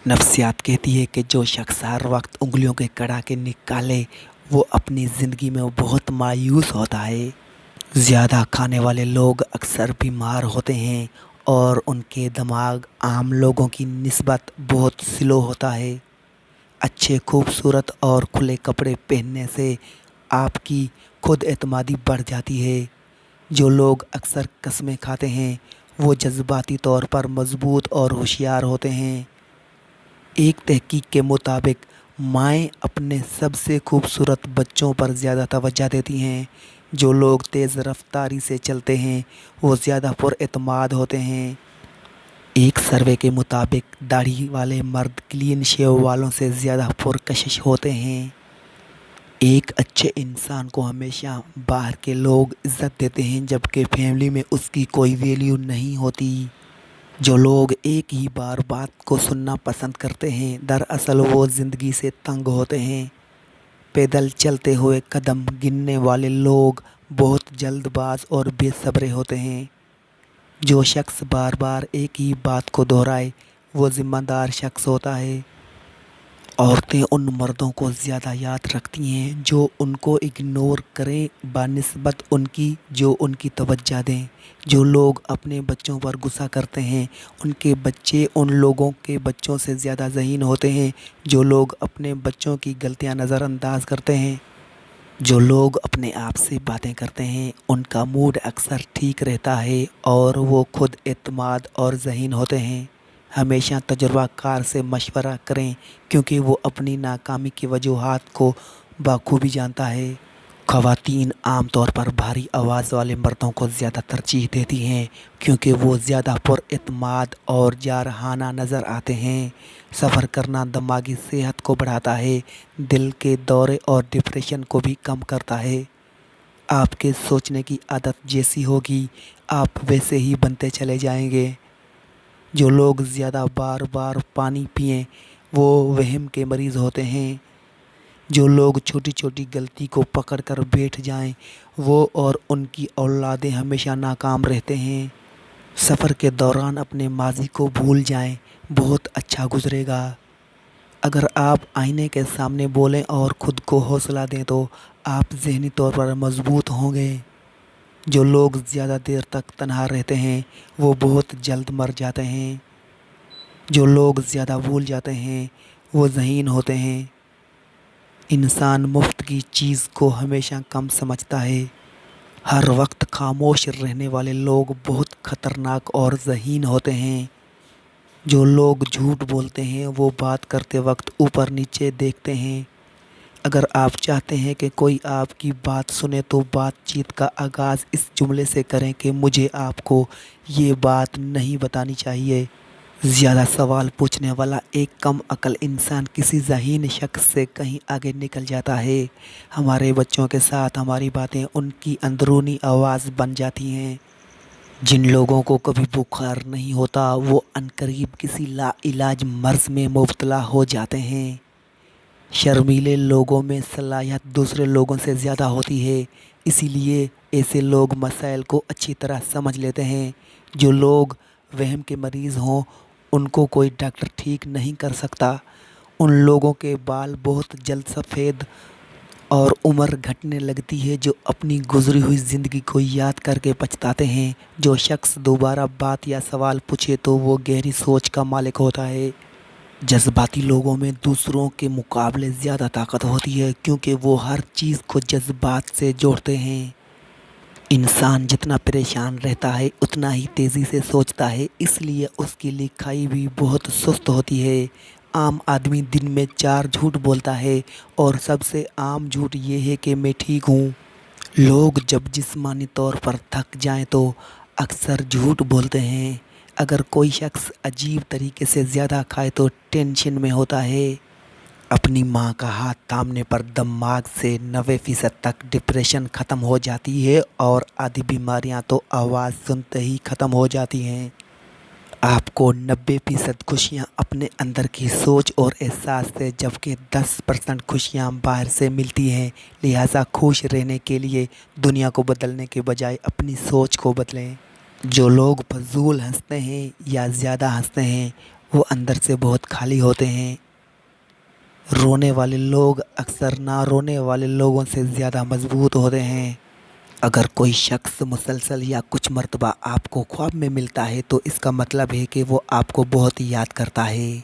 नफ्सियात कहती है कि जो शख्स हर वक्त उंगलियों के कड़ाके निकाले वो अपनी ज़िंदगी में बहुत मायूस होता है। ज़्यादा खाने वाले लोग अक्सर बीमार होते हैं और उनके दिमाग आम लोगों की निस्बत बहुत स्लो होता है। अच्छे खूबसूरत और खुले कपड़े पहनने से आपकी खुद एतमादी बढ़ जाती है। जो लोग अक्सर कस्में खाते हैं वो जज्बाती तौर पर मजबूत और होशियार होते हैं। एक तहकीक के मुताबिक माएँ अपने सबसे खूबसूरत बच्चों पर ज़्यादा तवज्जो देती हैं। जो लोग तेज़ रफ्तारी से चलते हैं वो ज़्यादा पुरएतमाद होते हैं। एक सर्वे के मुताबिक दाढ़ी वाले मर्द क्लीन शेव वालों से ज़्यादा पुरकशिश होते हैं। एक अच्छे इंसान को हमेशा बाहर के लोग इज़्ज़त देते हैं जबकि फैमिली में उसकी कोई वैल्यू नहीं होती। जो लोग एक ही बार बात को सुनना पसंद करते हैं दरअसल वो ज़िंदगी से तंग होते हैं। पैदल चलते हुए कदम गिनने वाले लोग बहुत जल्दबाज और बेसब्रे होते हैं। जो शख्स बार बार एक ही बात को दोहराए वो ज़िम्मेदार शख्स होता है। औरतें उन मर्दों को ज़्यादा याद रखती हैं जो उनको इग्नोर करें बानिस्बत उनकी जो उनकी तवज्जो दें। जो लोग अपने बच्चों पर गुस्सा करते हैं उनके बच्चे उन लोगों के बच्चों से ज़्यादा ज़हीन होते हैं। जो लोग अपने बच्चों की गलतियां नज़रअंदाज करते हैं, जो लोग अपने आप से बातें करते हैं उनका मूड अक्सर ठीक रहता है और वो खुद एतमाद और ज़हीन होते हैं। हमेशा तजुर्बाकार से मशवरा करें क्योंकि वो अपनी नाकामी की वजूहात को बाखूबी जानता है। ख़वातीन आम तौर पर भारी आवाज़ वाले मर्दों को ज़्यादा तरजीह देती हैं क्योंकि वो ज़्यादा पुरएतमाद और जारहाना नज़र आते हैं। सफ़र करना दिमागी सेहत को बढ़ाता है, दिल के दौरे और डिप्रेशन को भी कम करता है। आपके सोचने की आदत जैसी होगी आप वैसे ही बनते चले जाएंगे। जो लोग ज़्यादा बार बार पानी पिएं वो वहम के मरीज़ होते हैं। जो लोग छोटी छोटी गलती को पकड़ कर बैठ जाएं वो और उनकी औलादें हमेशा नाकाम रहते हैं। सफ़र के दौरान अपने माजी को भूल जाएं, बहुत अच्छा गुजरेगा। अगर आप आईने के सामने बोलें और ख़ुद को हौसला दें तो आप ज़हनी तौर पर मजबूत होंगे। जो लोग ज़्यादा देर तक तन्हा रहते हैं वो बहुत जल्द मर जाते हैं। जो लोग ज़्यादा भूल जाते हैं वो ज़हीन होते हैं। इंसान मुफ्त की चीज़ को हमेशा कम समझता है। हर वक्त खामोश रहने वाले लोग बहुत ख़तरनाक और ज़हीन होते हैं। जो लोग झूठ बोलते हैं वो बात करते वक्त ऊपर नीचे देखते हैं। अगर आप चाहते हैं कि कोई आपकी बात सुने तो बातचीत का आगाज़ इस जुमले से करें कि मुझे आपको ये बात नहीं बतानी चाहिए। ज़्यादा सवाल पूछने वाला एक कम अकल इंसान किसी ज़हीन शख्स से कहीं आगे निकल जाता है। हमारे बच्चों के साथ हमारी बातें उनकी अंदरूनी आवाज़ बन जाती हैं। जिन लोगों को कभी बुखार नहीं होता वो अनकरीब किसी लाइलाज मर्ज़ में मुब्तला हो जाते हैं। शर्मीले लोगों में सलाहियत दूसरे लोगों से ज़्यादा होती है, इसीलिए ऐसे लोग मसाइल को अच्छी तरह समझ लेते हैं। जो लोग वहम के मरीज़ हों उनको कोई डॉक्टर ठीक नहीं कर सकता। उन लोगों के बाल बहुत जल्द सफ़ेद और उम्र घटने लगती है जो अपनी गुजरी हुई ज़िंदगी को याद करके पछताते हैं। जो शख्स दोबारा बात या सवाल पूछे तो वो गहरी सोच का मालिक होता है। जज्बाती लोगों में दूसरों के मुकाबले ज़्यादा ताकत होती है क्योंकि वो हर चीज़ को जज्बात से जोड़ते हैं। इंसान जितना परेशान रहता है उतना ही तेज़ी से सोचता है, इसलिए उसकी लिखाई भी बहुत सुस्त होती है। आम आदमी दिन में 4 झूठ बोलता है और सबसे आम झूठ ये है कि मैं ठीक हूँ। लोग जब जिस्मानी तौर पर थक जाएं तो अक्सर झूठ बोलते हैं। अगर कोई शख्स अजीब तरीके से ज़्यादा खाए तो टेंशन में होता है। अपनी माँ का हाथ थामने पर दिमाग से 90% तक डिप्रेशन ख़त्म हो जाती है और आधी बीमारियाँ तो आवाज़ सुनते ही ख़त्म हो जाती हैं। आपको 90% खुशियाँ अपने अंदर की सोच और एहसास से जबकि 10% खुशियाँ बाहर से मिलती हैं। लिहाजा खुश रहने के लिए दुनिया को बदलने के बजाय अपनी सोच को बदलें। जो लोग फजूल हंसते हैं या ज़्यादा हंसते हैं وہ اندر سے بہت خالی ہوتے ہیں۔ رونے والے لوگ اکثر نہ رونے والے لوگوں سے زیادہ مضبوط ہوتے ہیں۔ اگر کوئی شخص مسلسل یا کچھ مرتبہ آپ کو خواب میں ملتا ہے تو اس کا مطلب ہے کہ وہ آپ کو بہت یاد کرتا ہے۔